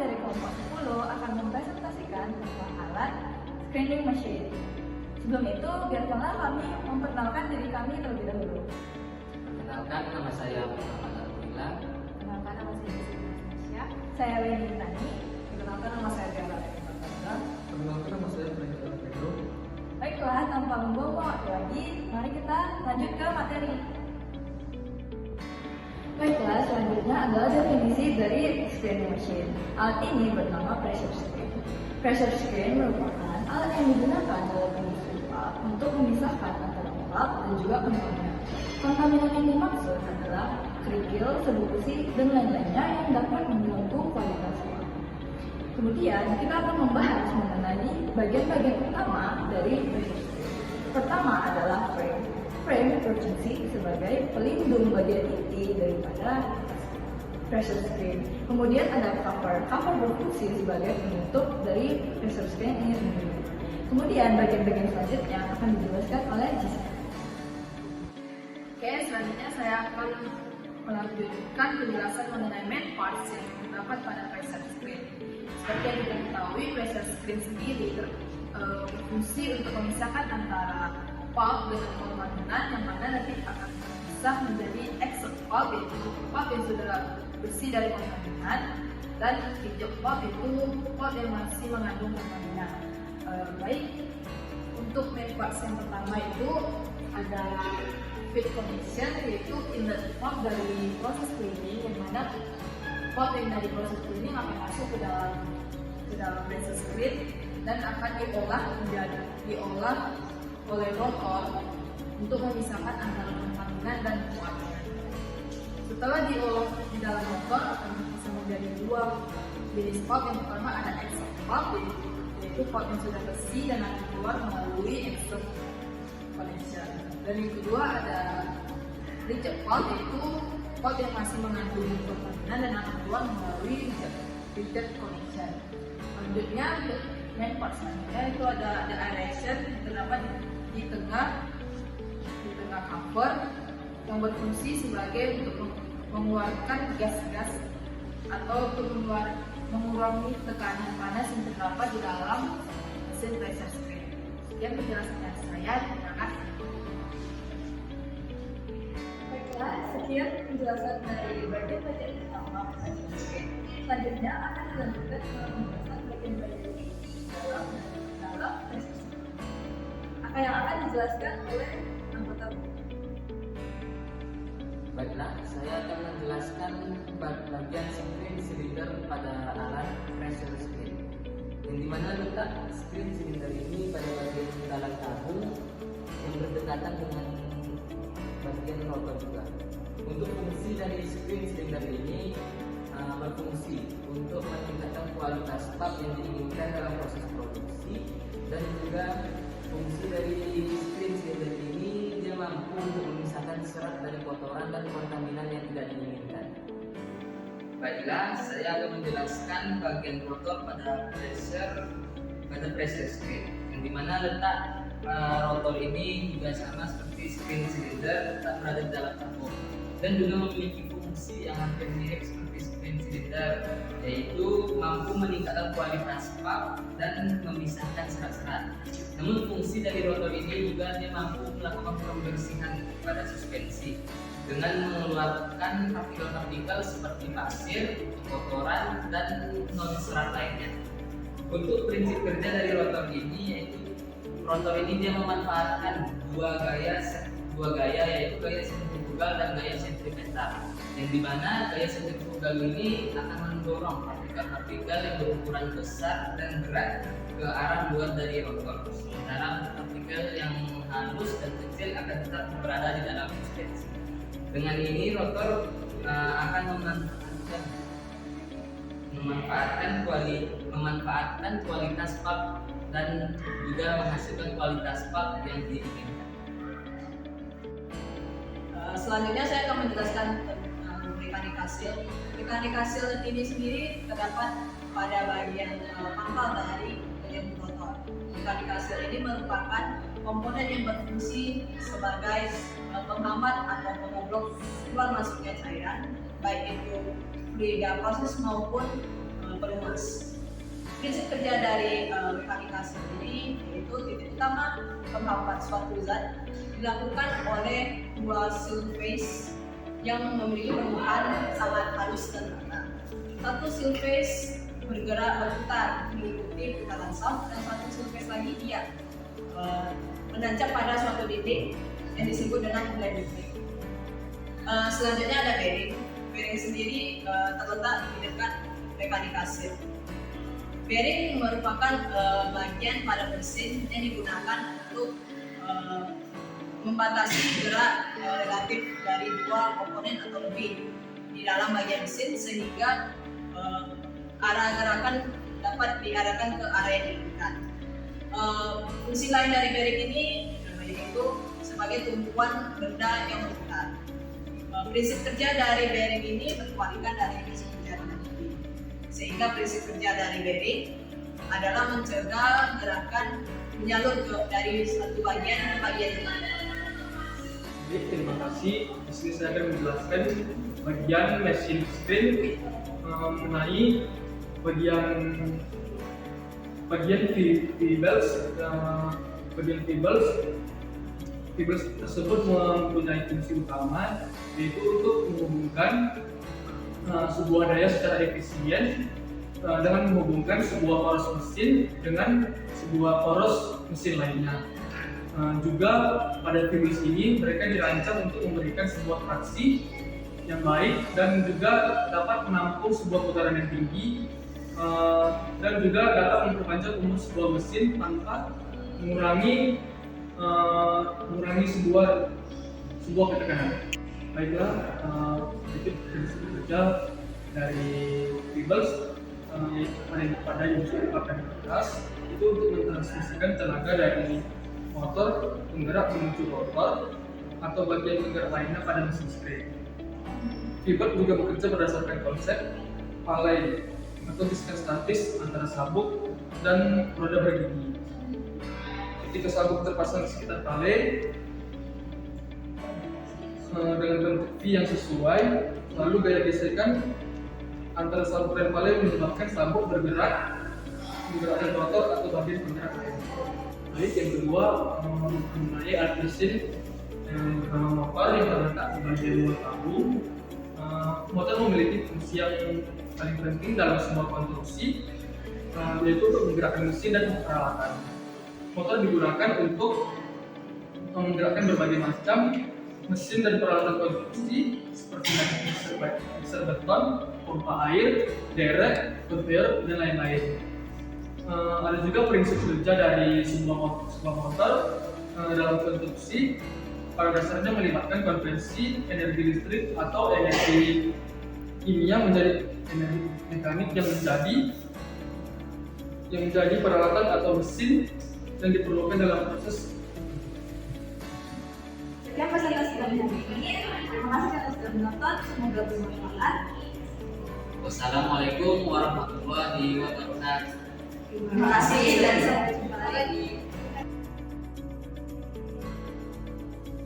dari kelompok 10 akan mempresentasikan tentang alat screening machine. Sebelum itu, biarkanlah kami memperkenalkan diri kami terlebih dahulu. Perkenalkan, nama saya Muhammad Abdullah. Perkenalkan, nama saya Nasya. Saya Weni Tani. Perkenalkan, nama saya Bella. Perkenalkan, nama saya Pedro. Baiklah, tanpa membuang waktu lagi, mari kita lanjut ke materi. Baiklah, selanjutnya adalah definisi dari screening machine. Alat ini bernama pressure screen. Pressure screen merupakan alat yang digunakan dalam industri pulp untuk memisahkan antara pulp dan juga kontaminan. Kontaminan yang dimaksud adalah kerikil, serbuk besi, dan lain-lainnya yang dapat mengganggu kualitas pulp. Kemudian kita akan membahas mengenai bagian-bagian utama dari pressure screen. Pertama adalah frame. Frame berfungsi sebagai pelindung bagian inti daripada pressure screen. Kemudian ada cover. Cover berfungsi sebagai penutup dari pressure screen ini sendiri. Kemudian bagian-bagian selanjutnya akan dijelaskan oleh Jessica. Oke, selanjutnya saya akan melanjutkan penjelasan mengenai main parts yang terdapat pada pressure screen. Seperti yang kita ketahui, pressure screen sendiri berfungsi untuk memisahkan antara pulp dengan kontaminan yang mana nanti akan terpisah menjadi exhaust pulp, yaitu pulp yang sudah bersih dari kontaminan, dan hijau pulp itu pulp yang masih mengandung kontaminan. Baik, untuk main parts yang pertama itu ada feed condition, yaitu inlet pulp dari proses cleaning, yang mana pulp yang dari proses cleaning akan masuk ke dalam pressure screen dan akan diolah oleh rotor untuk memisahkan antara kontaminan dan pulp. Setelah diolah di dalam rotor akan bisa menjadi dua jenis pulp. Yang pertama ada exhaust pulp, yaitu pulp yang sudah bersih dan akan keluar melalui exhaust connection. Dan yang kedua ada reject pulp, yaitu pulp yang masih mengandung kontaminan dan akan keluar melalui reject connection. Selanjutnya main part selanjutnya itu ada aeration yang terdapat di tengah cover yang berfungsi sebagai untuk mengeluarkan gas-gas atau untuk mengurangi tekanan panas yang terdapat di dalam mesin pressure screen. Sekian penjelasannya saya, terima kasih. Baiklah, sekian penjelasan dari bagian-bagian utama pressure screen. Selanjutnya akan dilanjutkan dengan pembahasan bagian-bagian dalam pressure screen. Apa yang akan dijelaskan oleh anggota BEM? Baiklah, saya akan menjelaskan bagian screen cylinder pada alat pressure screen. Yang dimana letak screen cylinder ini pada bagian dalam tabung yang berdekatan dengan bagian rotor juga. Untuk fungsi dari screen cylinder ini berfungsi untuk meningkatkan kualitas pulp yang diinginkan dalam proses produksi, dan juga fungsi dari screen cylinder ini dia mampu untuk memisahkan serat dari kotoran dan kontaminan yang tidak diinginkan. Baiklah, saya akan menjelaskan bagian rotor pada pressure screen, yang dimana letak rotor ini juga sama seperti screen cylinder, tetap berada di dalam tabung dan juga memiliki fungsi yang hampir mirip seperti screen cylinder, yaitu mampu meningkatkan kualitas pulp dan memisahkan serat-serat. Namun fungsi dari rotor ini juga dia mampu melakukan pembersihan pada suspensi dengan mengeluarkan partikel-partikel seperti pasir, kotoran, dan non-serat lainnya. Untuk prinsip kerja dari rotor ini yaitu rotor ini dia memanfaatkan dua gaya yaitu gaya sentrifugal dan gaya sentripetal, yang dimana gaya sentrifugal ini akan mendorong partikel-partikel yang berukuran besar dan berat ke arah luar dari rotor, sementara partikel yang halus dan kecil akan tetap berada di dalam suspensi. Dengan ini rotor akan memanfaatkan kualitas pulp dan juga menghasilkan kualitas pulp yang diinginkan. Selanjutnya saya akan menjelaskan tentang mekanika seal. Mekanika seal ini sendiri terdapat pada bagian pangkal dari bagian rotor. Mekanika seal ini merupakan komponen yang berfungsi sebagai penghambat atau pengobrol keluar masuknya cairan, baik itu fluida proses maupun pelumas. Prinsip kerja dari mekanika sendiri yaitu titik utama penghambat suatu zat dilakukan oleh dua surface yang memiliki permukaan sangat halus dan rata. Satu surface berputar mengikuti putaran sound, dan satu surface lagi dia menancap pada suatu titik yang disebut dengan blended plate. Selanjutnya ada bearing. Bearing sendiri terletak di dekat mekanika seal. Bearing merupakan bagian pada mesin yang digunakan untuk membatasi gerak relatif dari dua komponen atau lebih di dalam bagian mesin sehingga arah gerakan dapat diarahkan ke arah yang diinginkan. Fungsi lain dari bearing ini yaitu sebagai tumpuan benda yang berputar. Prinsip kerja dari bearing ini berkebalikan dari prinsip kerja dari sehingga prinsip kerja dari bearing adalah mencegah gerakan menyalur dari satu bagian ke bagian lain. Jadi terima kasih. Di sini saya akan menjelaskan bagian mesin screen mengenai bagian Fibers tersebut mempunyai fungsi utama yaitu untuk menghubungkan sebuah daya secara efisien dengan menghubungkan sebuah poros mesin dengan sebuah poros mesin lainnya. Juga pada fibers ini mereka dirancang untuk memberikan sebuah traksi yang baik dan juga dapat menampung sebuah putaran yang tinggi dan juga dapat memperpanjang umur sebuah mesin tanpa mengurangi sebuah ketekanan. Baiklah, itu prinsip kerja dari fibers pada unsur kapasitas itu untuk mentransmisikan tenaga dari motor penggerak menuju rotor atau bagian penggerak lainnya pada mesin screen. Fiber juga bekerja berdasarkan konsep palay atau diskan statis antara sabuk dan roda bergigi. Ketika sabuk terpasang di sekitar palay dengan bentuk V yang sesuai, lalu gaya gesekan antara sabuk dan palay menyebabkan sabuk bergerak menggerakkan rotor atau bagian penggerak lain. Baik, yang kedua mengenai alat mesin yang bernama motor yang terletak di bagian luar tabung. Motor memiliki fungsi yang paling penting dalam sebuah konstruksi, yaitu untuk menggerakkan mesin dan peralatan. Motor digunakan untuk menggerakkan berbagai macam mesin dan peralatan konstruksi seperti mixer beton, pompa air, derek, conveyor, dan lain-lain. Ada juga prinsip kerja dari sebuah motor dalam konstruksi. Pada dasarnya melibatkan konversi energi listrik atau energi kimia menjadi energi mekanik yang menjadi peralatan atau mesin yang diperlukan dalam proses. Sekian fasilitas kami hari ini. Terima kasih karena sudah menonton. Semoga bermanfaat. Wassalamualaikum warahmatullahi wabarakatuh. Terima kasih dan sampai jumpa lagi.